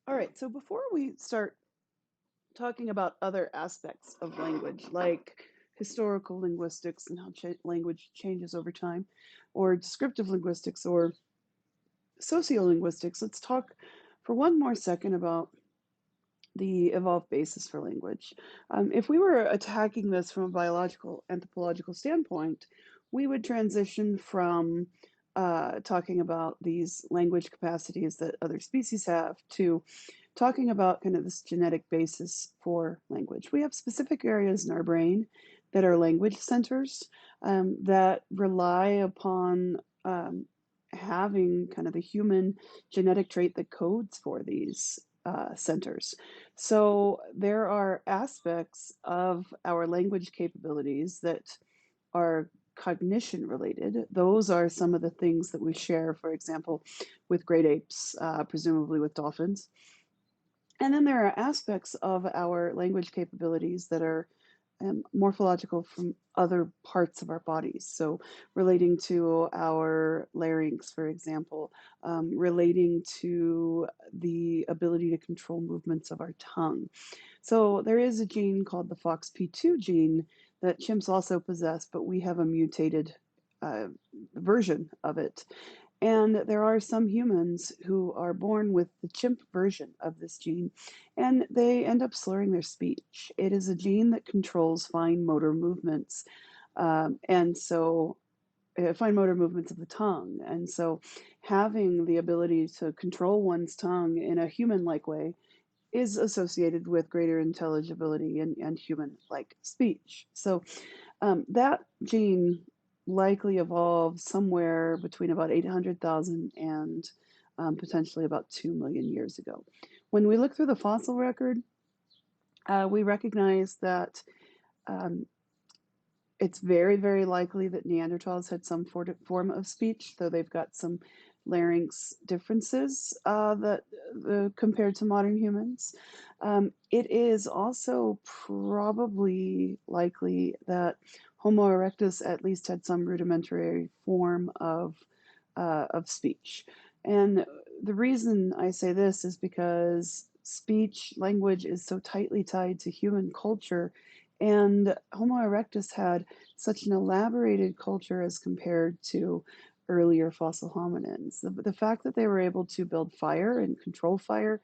All right, so before we start talking about other aspects of language, like historical linguistics and how language changes over time, or descriptive linguistics, or sociolinguistics, let's talk for one more second about the evolved basis for language. If we were attacking this from a biological anthropological standpoint, we would transition from talking about these language capacities that other species have to talking about kind of this genetic basis for language. We have specific areas in our brain that are language centers that rely upon having kind of the human genetic trait that codes for these centers. So there are aspects of our language capabilities that are cognition related. Those are some of the things that we share, for example, with great apes, presumably with dolphins. And then there are aspects of our language capabilities that are morphological from other parts of our bodies. So, relating to our larynx, for example, relating to the ability to control movements of our tongue. So, there is a gene called the FOXP2 gene that chimps also possess, but we have a mutated uh, version of it. And there are some humans who are born with the chimp version of this gene, and they end up slurring their speech. It is a gene that controls fine motor movements, and so fine motor movements of the tongue. And so, having the ability to control one's tongue in a human-like way is associated with greater intelligibility and human-like speech. So, that gene likely evolved somewhere between about 800,000 and potentially about 2 million years ago. When we look through the fossil record, we recognize that um, it's very, very likely that Neanderthals had some form of speech, though they've got some larynx differences that compared to modern humans. It is also probably likely that Homo erectus at least had some rudimentary form of speech. And the reason I say this is because speech, language is so tightly tied to human culture. And Homo erectus had such an elaborated culture as compared to earlier fossil hominins. The fact that they were able to build fire and control fire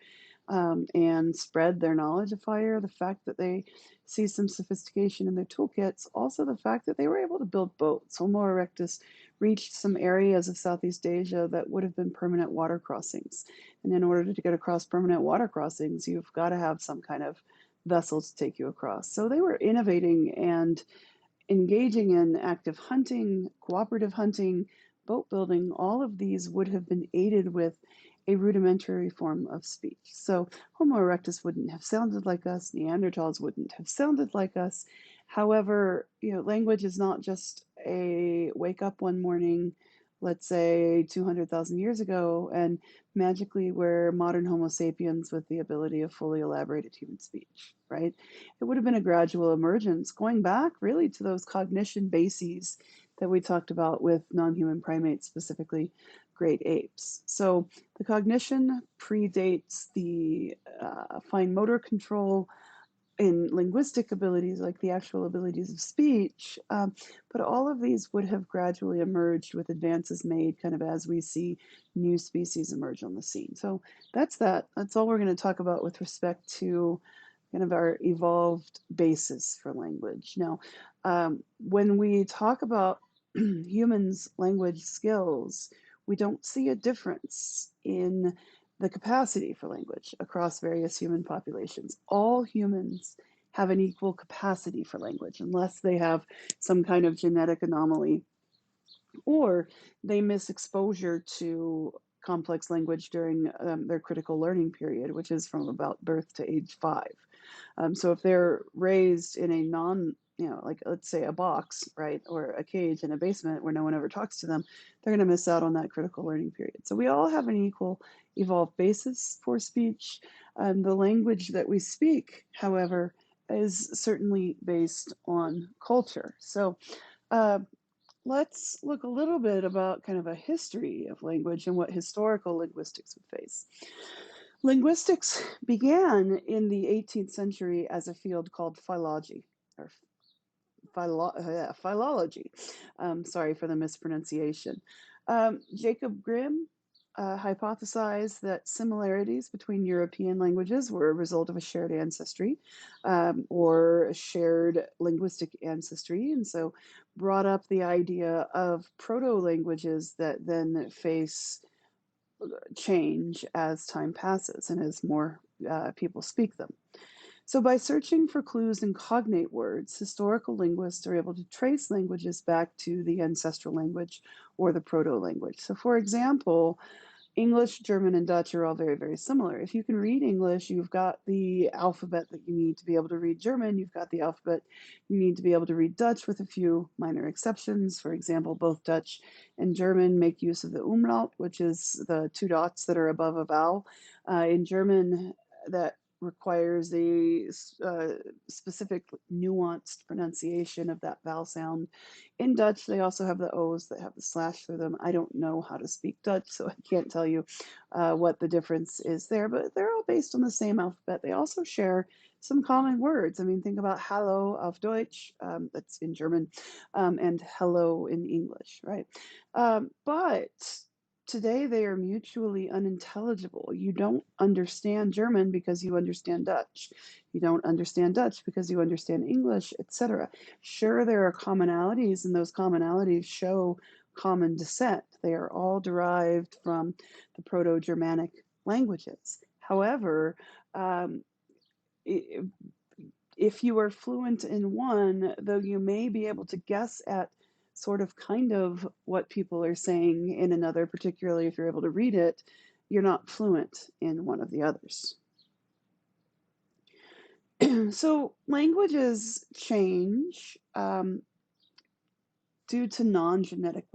and spread their knowledge of fire, the fact that they see some sophistication in their toolkits, also the fact that they were able to build boats. Homo erectus reached some areas of Southeast Asia that would have been permanent water crossings. And in order to get across permanent water crossings, you've got to have some kind of vessel to take you across. So they were innovating and engaging in active hunting, cooperative hunting, boat building. All of these would have been aided with a rudimentary form of speech. So Homo erectus wouldn't have sounded like us, Neanderthals wouldn't have sounded like us. However, language is not just a wake up one morning, let's say 200,000 years ago, and magically we're modern Homo sapiens with the ability of fully elaborated human speech, right? It would have been a gradual emergence, going back really to those cognition bases that we talked about with non human primates, specifically great apes. So the cognition predates the fine motor control in linguistic abilities, like the actual abilities of speech. But all of these would have gradually emerged with advances made kind of as we see new species emerge on the scene. So that's that. That's all we're going to talk about with respect to kind of our evolved basis for language. Now, when we talk about humans' language skills, we don't see a difference in the capacity for language across various human populations. All humans have an equal capacity for language, unless they have some kind of genetic anomaly or they miss exposure to complex language during their critical learning period, which is from about birth to age 5. So if they're raised in a like let's say a box, right, or a cage in a basement where no one ever talks to them, they're going to miss out on that critical learning period. So we all have an equal evolved basis for speech. The language that we speak, however, is certainly based on culture. So uh, let's look a little bit about kind of a history of language and what historical linguistics would face. Linguistics began in the 18th century as a field called philology, or philology. Sorry for the mispronunciation. Jacob Grimm hypothesized that similarities between European languages were a result of a shared ancestry or a shared linguistic ancestry, and so brought up the idea of proto languages that then face change as time passes and as more people speak them. So, by searching for clues in cognate words, historical linguists are able to trace languages back to the ancestral language or the proto language. So, for example, English, German, and Dutch are all very, very similar. If you can read English, you've got the alphabet that you need to be able to read German. You've got the alphabet you need to be able to read Dutch, with a few minor exceptions. For example, both Dutch and German make use of the umlaut, which is the two dots that are above a vowel. In German, that requires a specific nuanced pronunciation of that vowel sound. In Dutch, they also have the O's that have the slash through them. I don't know how to speak Dutch, so I can't tell you what the difference is there, but they're all based on the same alphabet. They also share some common words. I mean, think about Hallo auf Deutsch, that's in German, and hello in English, right? But today they are mutually unintelligible. You don't understand German because you understand Dutch. You don't understand Dutch because you understand English, etc. Sure, there are commonalities, and those commonalities show common descent. They are all derived from the Proto Germanic languages. However, um, if you are fluent in one, though you may be able to guess at sort of kind of what people are saying in another, particularly if you're able to read it, you're not fluent in one of the others. So languages change due to non-genetic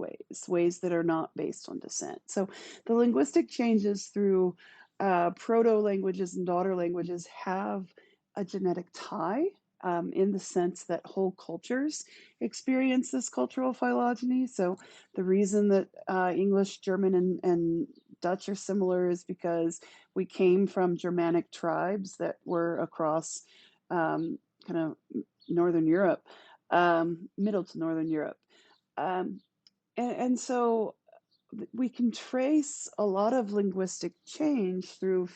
ways that are not based on descent. So the linguistic changes through proto-languages and daughter languages have a genetic tie in the sense that whole cultures experience this cultural phylogeny. So the reason that English, German, and Dutch are similar is because we came from Germanic tribes that were across kind of Northern Europe, middle to Northern Europe. Um, and so we can trace a lot of linguistic change through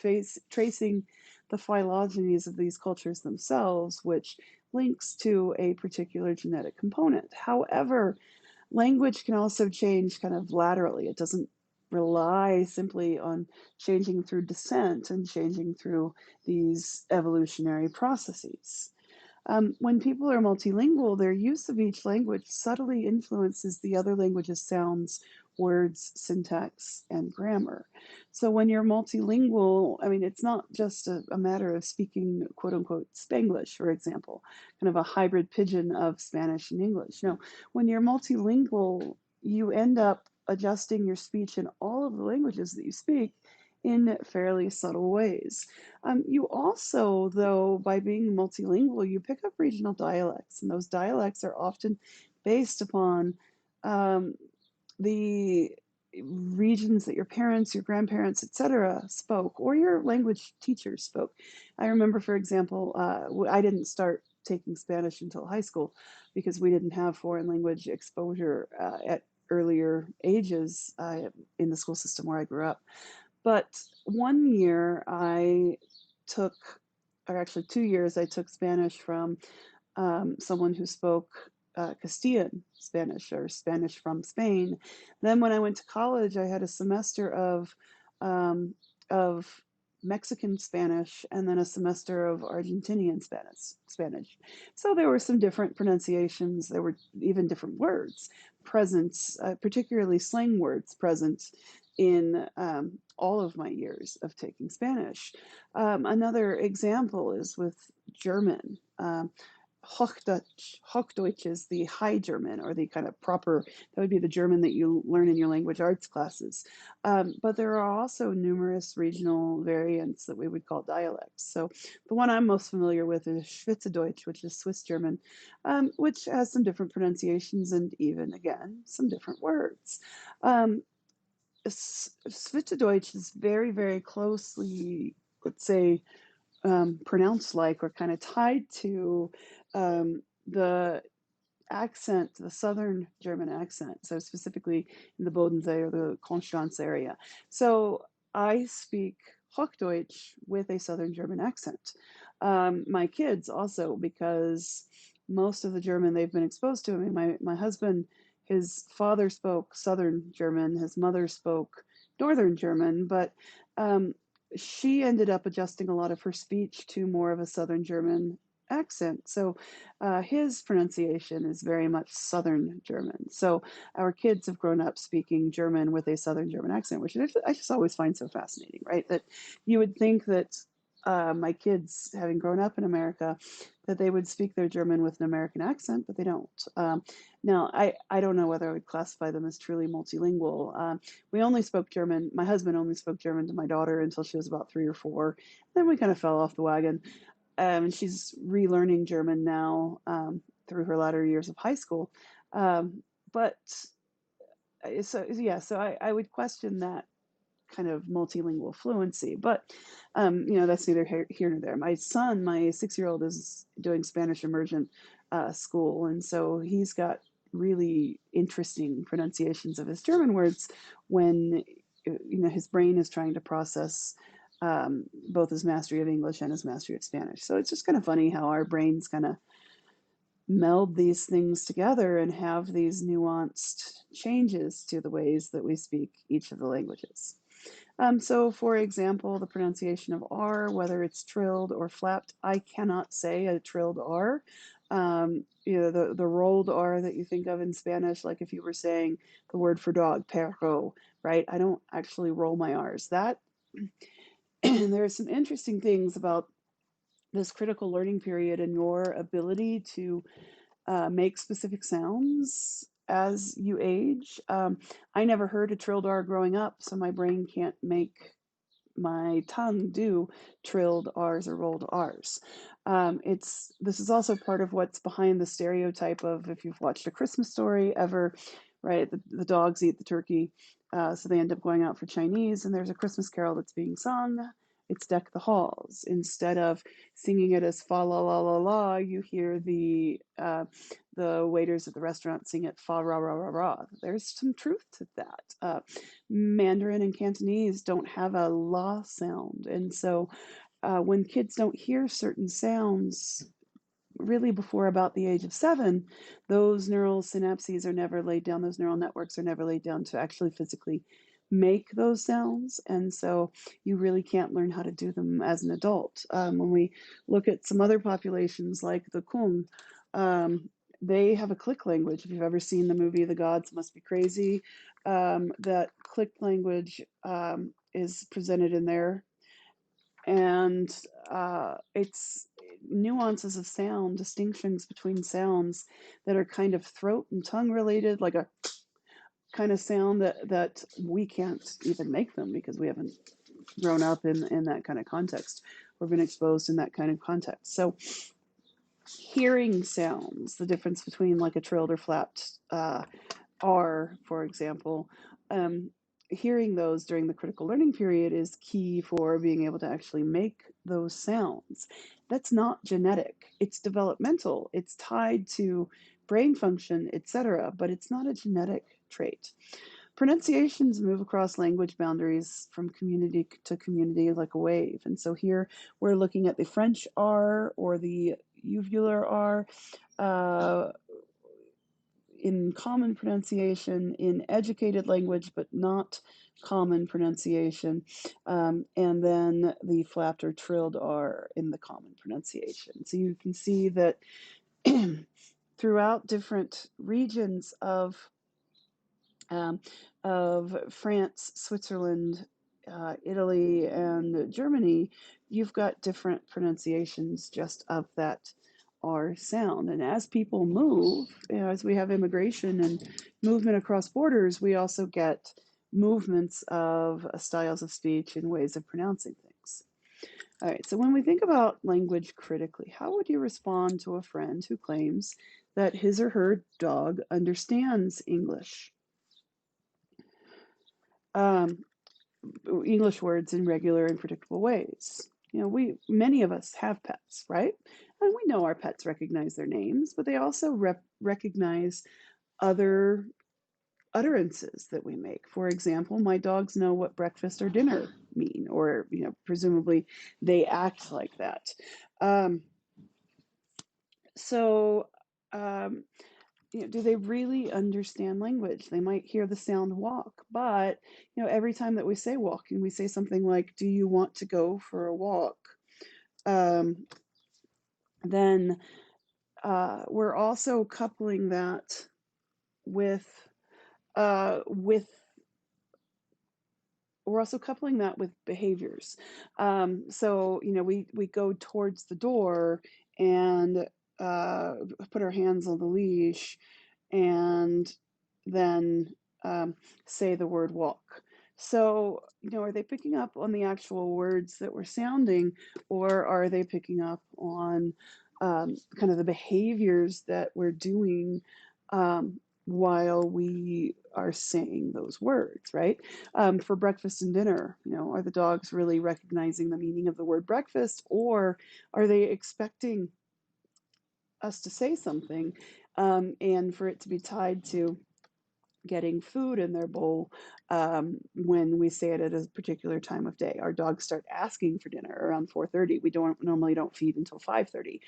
tracing the phylogenies of these cultures themselves, which links to a particular genetic component. However, language can also change kind of laterally. It doesn't rely simply on changing through descent and changing through these evolutionary processes. When people are multilingual, their use of each language subtly influences the other language's sounds, words, syntax, and grammar. So when you're multilingual, I mean, it's not just a matter of speaking quote unquote Spanglish, for example, kind of a hybrid pigeon of Spanish and English. No, when you're multilingual, you end up adjusting your speech in all of the languages that you speak in fairly subtle ways. You also, though, by being multilingual, you pick up regional dialects, and those dialects are often based upon um, the regions that your parents, your grandparents, etc., spoke, or your language teachers spoke. I remember, for example, I didn't start taking Spanish until high school because we didn't have foreign language exposure at earlier ages in the school system where I grew up. But one year I took, or actually 2 years, I took Spanish from someone who spoke Castilian Spanish or Spanish from Spain. Then when I went to college, I had a semester of Mexican Spanish and then a semester of Argentinian Spanish. So there were some different pronunciations. There were even different words present, particularly slang words present in all of my years of taking Spanish. Another example is with German. Hochdeutsch is the High German, or the kind of proper, that would be the German that you learn in your language arts classes. But there are also numerous regional variants that we would call dialects. So the one I'm most familiar with is Schweizerdeutsch, which is Swiss German, which has some different pronunciations and even, again, some different words. Schweizerdeutsch is very, very closely let's say, pronounced like or kind of tied to the accent, the southern German accent, so specifically in the Bodensee or the Konstanz area. So I speak Hochdeutsch with a southern German accent. My kids also, because most of the German they've been exposed to. I mean, my husband, his father spoke southern German, his mother spoke northern German, but um, she ended up adjusting a lot of her speech to more of a southern German accent. So his pronunciation is very much Southern German. So our kids have grown up speaking German with a Southern German accent, which I just always find so fascinating, right? That you would think that my kids, having grown up in America, that they would speak their German with an American accent, but they don't. Now, I don't know whether I would classify them as truly multilingual. We only spoke German. My husband only spoke German to my daughter until she was about 3 or 4. Then we kind of fell off the wagon. She's relearning German now through her latter years of high school. Um, but so yeah, so I would question that kind of multilingual fluency. But that's neither here nor there. My son, my 6-year-old, is doing Spanish immersion school, and so he's got really interesting pronunciations of his German words when his brain is trying to process both his mastery of English and his mastery of Spanish. So it's just kind of funny how our brains kind of meld these things together and have these nuanced changes to the ways that we speak each of the languages. So, for example, the pronunciation of R, whether it's trilled or flapped, I cannot say a trilled R. The rolled R that you think of in Spanish, like if you were saying the word for dog, perro, right? I don't actually roll my R's. That there are some interesting things about this critical learning period and your ability to make specific sounds as you age. I never heard a trilled R growing up, so my brain can't make my tongue do trilled R's or rolled R's. This is also part of what's behind the stereotype of, if you've watched A Christmas Story ever, right? The dogs eat the turkey, so they end up going out for Chinese, and there's a Christmas carol that's being sung. It's Deck the Halls. Instead of singing it as fa la la la la, you hear the waiters at the restaurant sing it fa ra ra ra ra. There's some truth to that. Mandarin and Cantonese don't have a la sound, and so when kids don't hear certain sounds really before about the age of 7, those neural synapses are never laid down, those neural networks are never laid down to actually physically make those sounds. And so you really can't learn how to do them as an adult. When we look at some other populations like the Kung, they have a click language. If you've ever seen the movie The Gods Must Be Crazy, that click language is presented in there, and it's nuances of sound, distinctions between sounds that are kind of throat and tongue related, like a kind of sound that we can't even make them because we haven't grown up in that kind of context or been exposed in that kind of context. So hearing sounds, the difference between like a trilled or flapped R, for example, um, hearing those during the critical learning period is key for being able to actually make those sounds. That's not genetic, it's developmental, it's tied to brain function, etc., but it's not a genetic trait. Pronunciations move across language boundaries from community to community like a wave. And so here we're looking at the French R or the uvular R. Uh, in common pronunciation, in educated language, but not common pronunciation, and then the flapped or trilled R in the common pronunciation. So you can see that throughout different regions um, of France, Switzerland, Italy, and Germany, you've got different pronunciations just of that R sound. And as people move, as we have immigration and movement across borders, we also get movements of styles of speech and ways of pronouncing things. All right, so when we think about language critically, how would you respond to a friend who claims that his or her dog understands English? Um, English words in regular and predictable ways. Many of us have pets, right? And we know our pets recognize their names, but they also recognize other utterances that we make. For example, my dogs know what breakfast or dinner mean, or presumably they act like that. Um, so, um, do they really understand language? They might hear the sound walk, but every time that we say walking, we say something like, "Do you want to go for a walk?" Um, then we're also coupling that with with we're also coupling that with behaviors. So, we go towards the door and put our hands on the leash and then say the word walk. So, are they picking up on the actual words that we're sounding, or are they picking up on kind of the behaviors that we're doing while we are saying those words, right? For breakfast and dinner, are the dogs really recognizing the meaning of the word breakfast, or are they expecting us to say something and for it to be tied to getting food in their bowl when we say it at a particular time of day? Our dogs start asking for dinner around 4:30. We don't feed until 5:30,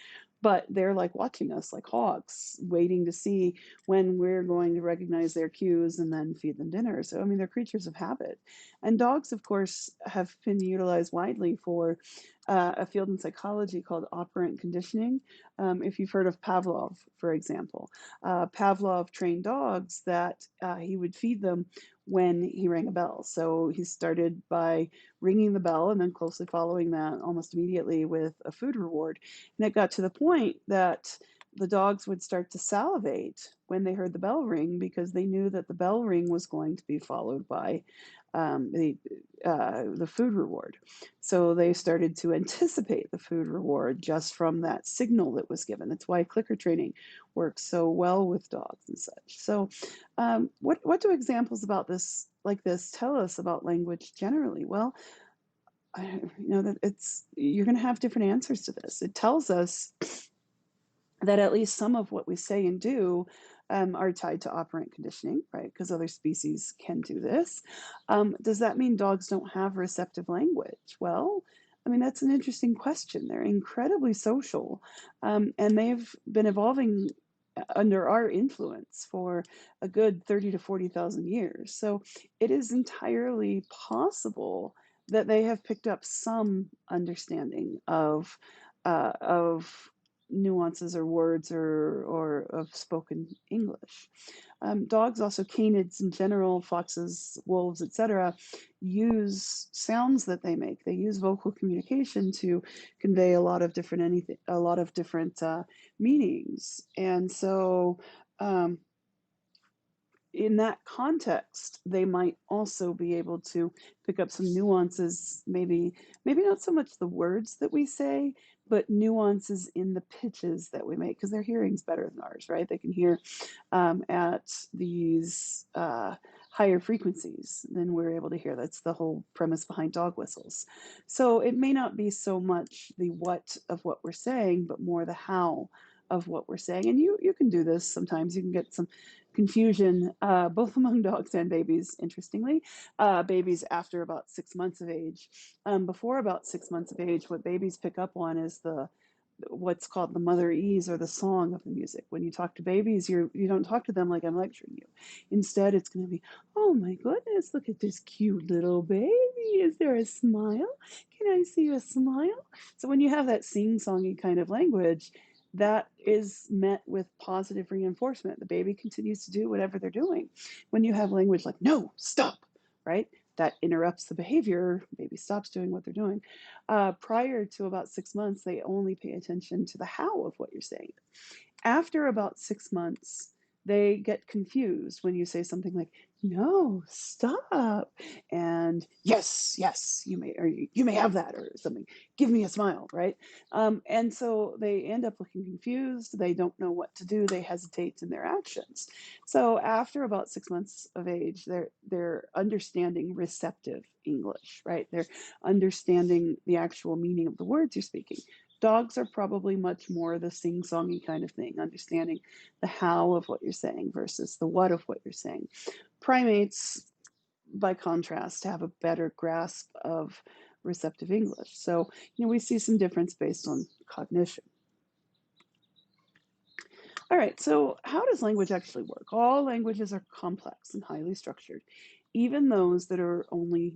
but they're like watching us like hawks, waiting to see when we're going to recognize their cues and then feed them dinner. So I mean, they're creatures of habit, and dogs, of course, have been utilized widely for a field in psychology called operant conditioning. If you've heard of Pavlov, for example, Pavlov trained dogs that he would feed them when he rang a bell. So he started by ringing the bell and then closely following that almost immediately with a food reward. And it got to the point that the dogs would start to salivate when they heard the bell ring because they knew that the bell ring was going to be followed by the food reward. So they started to anticipate the food reward just from that signal that was given. That's why clicker training works so well with dogs and such. So, what do examples about this like this tell us about language generally? Well, that it's you're going to have different answers to this. It tells us that at least some of what we say and do are tied to operant conditioning, right? Because other species can do this. Does that mean dogs don't have receptive language? Well, I mean, that's an interesting question. They're incredibly social, and they've been evolving under our influence for a good 30 to 40,000 years. So it is entirely possible that they have picked up some understanding of nuances or words or of spoken English. Dogs, also canids in general, foxes, wolves, etc., use sounds that they make. They use vocal communication to convey a lot of different meanings. And so, um, in that context, they might also be able to pick up some nuances, maybe not so much the words that we say, but nuances in the pitches that we make, because their hearing's better than ours, right? They can hear at these higher frequencies than we're able to hear. That's the whole premise behind dog whistles. So it may not be so much the what of what we're saying, but more the how of what we're saying. And you can do this sometimes. You can get some confusion, both among dogs and babies, interestingly. Babies after about 6 months of age. Before about 6 months of age, what babies pick up on is the what's called the motherese, or the song of the music. When you talk to babies, you don't talk to them like I'm lecturing you. Instead, it's going to be, "Oh my goodness, look at this cute little baby. Is there a smile? Can I see a smile?" So when you have that sing-songy kind of language, that is met with positive reinforcement. The baby continues to do whatever they're doing. When you have language like, "No, stop," right? That interrupts the behavior. Baby stops doing what they're doing. Prior to about 6 months, they only pay attention to the how of what you're saying. After about 6 months, they get confused when you say something like, no, stop, and yes, yes, you may, or you may have that, or something, give me a smile, right? And so they end up looking confused. They don't know what to do. They hesitate in their actions. So after about 6 months of age, they're understanding receptive English, right? They're understanding the actual meaning of the words you're speaking. Dogs are probably much more the sing-songy kind of thing, understanding the how of what you're saying versus the what of what you're saying. Primates, by contrast, have a better grasp of receptive English. So, we see some difference based on cognition. All right, so how does language actually work? All languages are complex and highly structured, even those that are only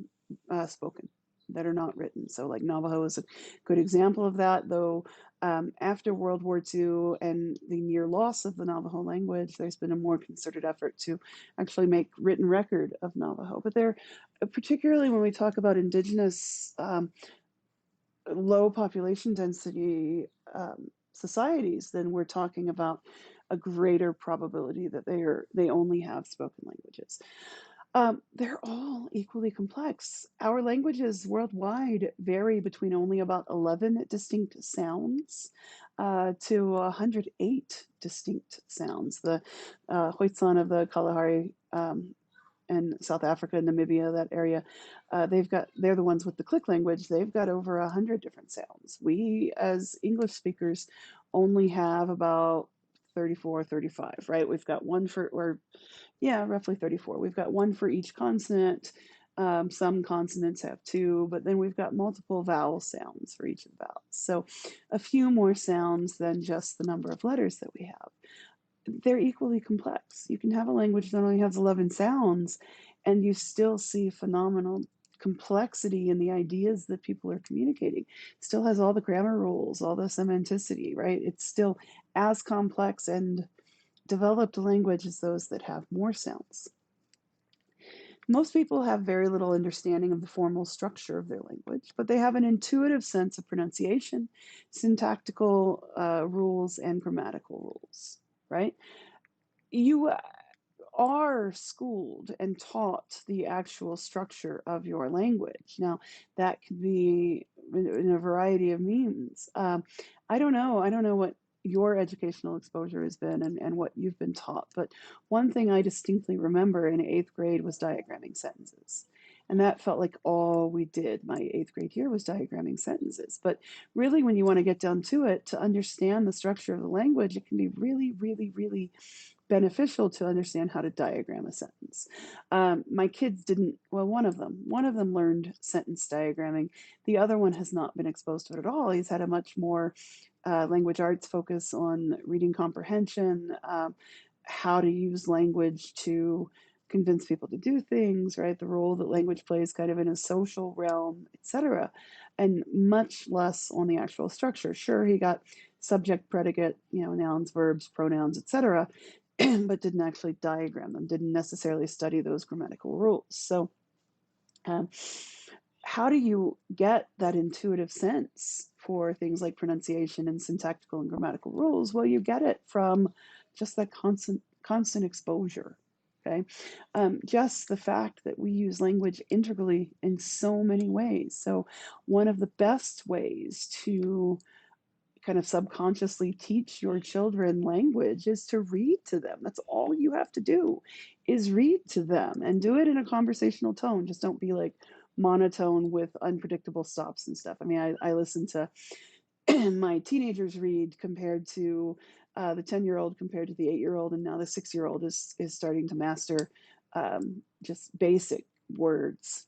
spoken, that are not written. So, like Navajo is a good example of that, though. After World War II and the near loss of the Navajo language, there's been a more concerted effort to actually make written record of Navajo. But there, particularly when we talk about indigenous low population density societies, then we're talking about a greater probability that they only have spoken languages. They're all equally complex. Our languages worldwide vary between only about 11 distinct sounds to 108 distinct sounds. The Khoisan of the Kalahari and South Africa, Namibia, that area, they're the ones with the click language. They've got over 100 different sounds. We, as English speakers, only have about 34, 35, right? We've got one for, or yeah, roughly 34. We've got one for each consonant. Some consonants have two, but then we've got multiple vowel sounds for each of the vowels. So a few more sounds than just the number of letters that we have. They're equally complex. You can have a language that only has 11 sounds, and you still see phenomenal complexity in the ideas that people are communicating. Still has all the grammar rules, all the semanticity, right? It's still as complex and developed a language as those that have more sounds. Most people have very little understanding of the formal structure of their language, but they have an intuitive sense of pronunciation, syntactical rules, and grammatical rules, right? You are schooled and taught the actual structure of your language. Now, that could be in a variety of means. I don't know. I don't know what your educational exposure has been and what you've been taught, but one thing I distinctly remember in eighth grade was diagramming sentences. And that felt like all we did my eighth grade year was diagramming sentences. But really, when you want to get down to it, to understand the structure of the language, it can be really, really, really beneficial to understand how to diagram a sentence. My kids didn't, well, one of them learned sentence diagramming. The other one has not been exposed to it at all. He's had a much more language arts focus on reading comprehension, how to use language to convince people to do things, right? The role that language plays kind of in a social realm, etc., and much less on the actual structure. Sure, he got subject, predicate, nouns, verbs, pronouns, etc., but didn't actually diagram them, didn't necessarily study those grammatical rules. So, um, how do you get that intuitive sense for things like pronunciation and syntactical and grammatical rules? Well, you get it from just that constant exposure. Okay, just the fact that we use language integrally in so many ways. So, one of the best ways to kind of subconsciously teach your children language is to read to them. That's all you have to do is read to them and do it in a conversational tone. Just don't be like monotone with unpredictable stops and stuff. I mean, I listen to my teenagers read compared to the 10-year-old compared to the 8-year-old, and now the 6-year-old is starting to master just basic words,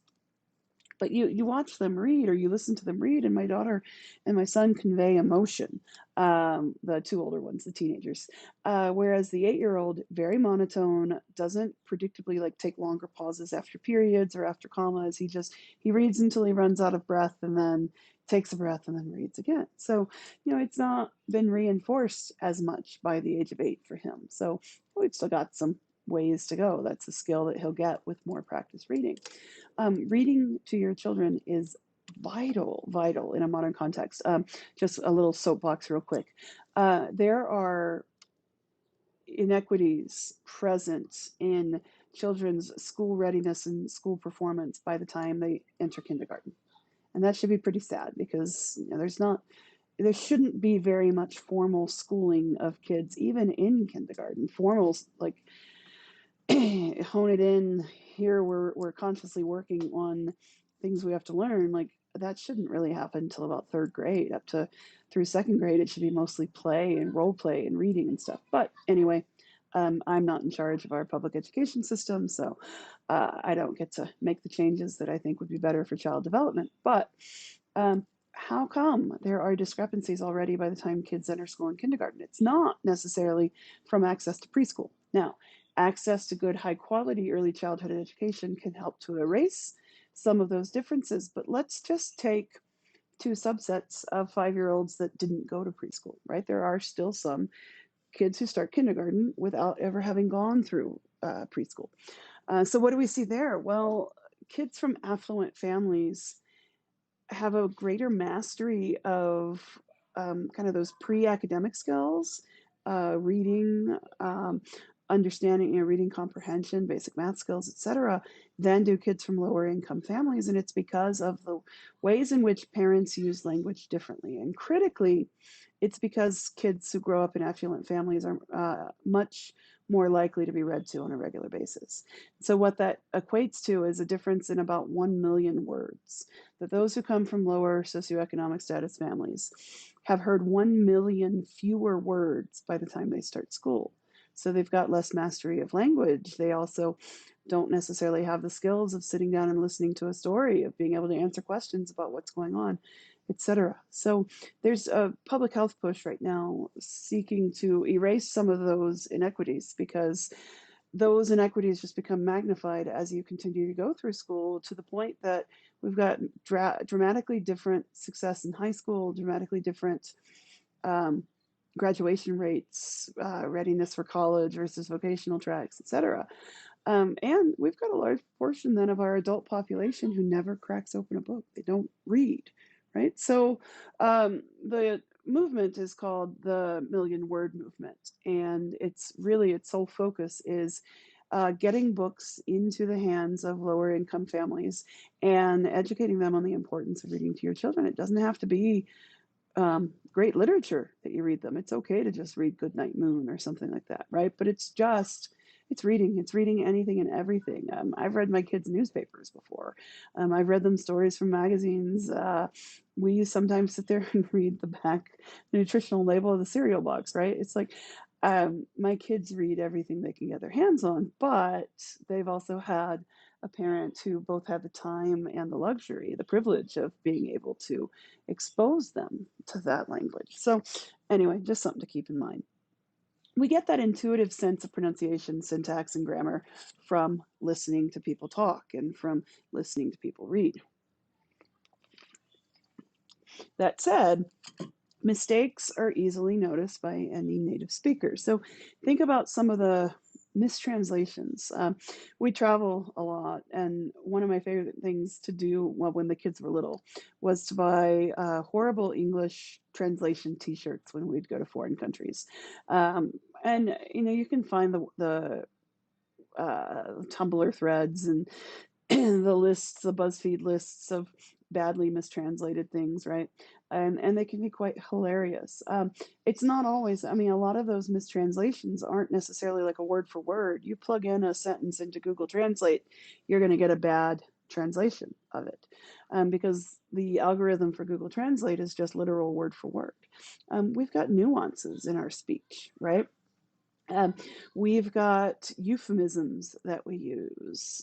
but you watch them read or you listen to them read, and my daughter and my son convey emotion, the two older ones, the teenagers, whereas the 8-year-old, very monotone, doesn't predictably like take longer pauses after periods or after commas. He reads until he runs out of breath and then takes a breath and then reads again. So it's not been reinforced as much by the age of 8 for him. So we've still got some ways to go. That's a skill that he'll get with more practice reading. Reading to your children is vital in a modern context. Just a little soapbox real quick. There are inequities present in children's school readiness and school performance by the time they enter kindergarten. And that should be pretty sad because there shouldn't be very much formal schooling of kids, even in kindergarten. Formal, like hone it in here, we're consciously working on things we have to learn, like that shouldn't really happen until about third grade. Up to through second grade, it should be mostly play and role play and reading and stuff. But anyway, I'm not in charge of our public education system, so I don't get to make the changes that I think would be better for child development. But how come there are discrepancies already by the time kids enter school in kindergarten? It's not necessarily from access to preschool. Now, access to good, high quality early childhood education can help to erase some of those differences. But let's just take two subsets of 5-year-olds that didn't go to preschool, right? There are still some kids who start kindergarten without ever having gone through preschool. So, what do we see there? Well, kids from affluent families have a greater mastery of kind of those pre-academic skills, reading, understanding, reading comprehension, basic math skills, etc., than do kids from lower income families. And it's because of the ways in which parents use language differently. And critically, it's because kids who grow up in affluent families are much more likely to be read to on a regular basis. So, what that equates to is a difference in about 1 million words. That those who come from lower socioeconomic status families have heard 1 million fewer words by the time they start school. So, they've got less mastery of language. They also don't necessarily have the skills of sitting down and listening to a story, of being able to answer questions about what's going on, etc. So there's a public health push right now seeking to erase some of those inequities because those inequities just become magnified as you continue to go through school, to the point that we've got dramatically different success in high school, dramatically different um, graduation rates, readiness for college versus vocational tracks, etc. And we've got a large portion then of our adult population who never cracks open a book. They don't read, right? So the movement is called the Million Word Movement, and it's really its sole focus is getting books into the hands of lower income families and educating them on the importance of reading to your children. It doesn't have to be great literature that you read them. It's okay to just read Goodnight Moon or something like that, right? But it's reading. It's reading anything and everything. I've read my kids' newspapers before. I've read them stories from magazines. We sometimes sit there and read the back nutritional label of the cereal box, right? It's like my kids read everything they can get their hands on, but they've also had a parent who both had the time and the luxury, the privilege of being able to expose them to that language. So, anyway, just something to keep in mind. We get that intuitive sense of pronunciation, syntax, and grammar from listening to people talk and from listening to people read. That said, mistakes are easily noticed by any native speaker. So think about some of the mistranslations. We travel a lot, and one of my favorite things to do, well, when the kids were little, was to buy horrible English translation T-shirts when we'd go to foreign countries. And you can find the Tumblr threads and the lists, the BuzzFeed lists of badly mistranslated things, right? And they can be quite hilarious. It's not always, I mean, a lot of those mistranslations aren't necessarily like a word for word. You plug in a sentence into Google Translate, you're going to get a bad translation of it, because the algorithm for Google Translate is just literal word for word. We've got nuances in our speech, right? Um, we've got euphemisms that we use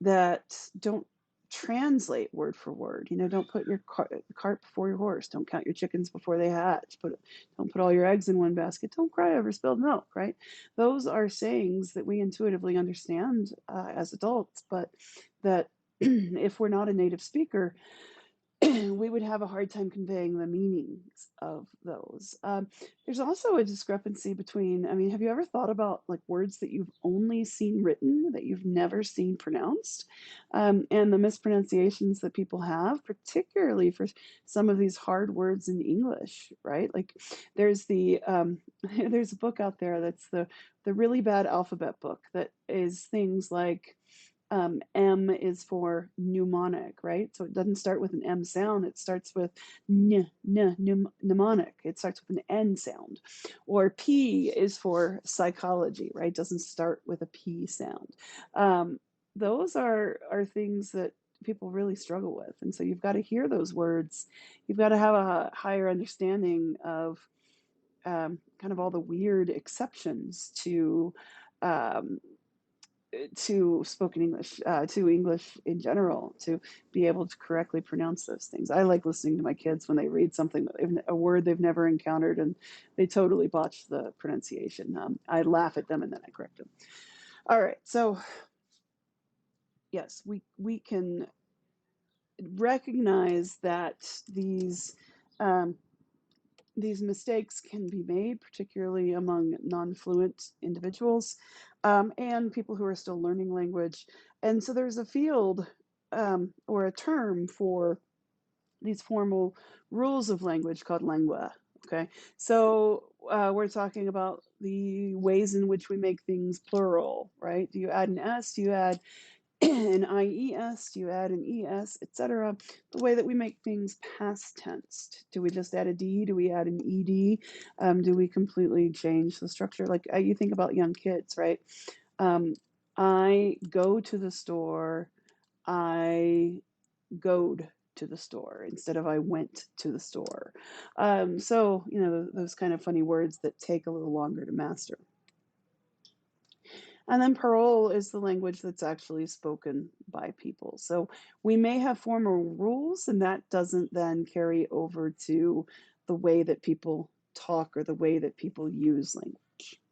that don't translate word for word. Don't put your cart before your horse. Don't count your chickens before they hatch. Don't put all your eggs in one basket. Don't cry over spilled milk, right? Those are sayings that we intuitively understand as adults, but that if we're not a native speaker, we would have a hard time conveying the meanings of those. There's also a discrepancy between, I mean, have you ever thought about like words that you've only seen written, that you've never seen pronounced, and the mispronunciations that people have, particularly for some of these hard words in English, right? Like there's there's a book out there that's the really bad alphabet book that is things like M is for mnemonic, right? So it doesn't start with an M sound. It starts with mnemonic. It starts with an N sound. Or P is for psychology, right? It doesn't start with a P sound. Those are things that people really struggle with. And so you've got to hear those words. You've got to have a higher understanding of kind of all the weird exceptions um, to spoken English, to English in general, to be able to correctly pronounce those things. I like listening to my kids when they read something, a word they've never encountered, and they totally botch the pronunciation. I laugh at them and then I correct them. All right, so yes, we can recognize that um, these mistakes can be made, particularly among non-fluent individuals and people who are still learning language. And so there's a field or a term for these formal rules of language called lingua. Okay, so we're talking about the ways in which we make things plural, right? Do you add an S? Do you add an IES, do you add an ES, etc. The way that we make things past tense. Do we just add a D? Do we add an ED? Do we completely change the structure? Like you think about young kids, right? Um, I go to the store. I goed to the store instead of I went to the store. So, you know, those kind of funny words that take a little longer to master. And then parole is the language that's actually spoken by people. So we may have formal rules, and that doesn't then carry over to the way that people talk or the way that people use language.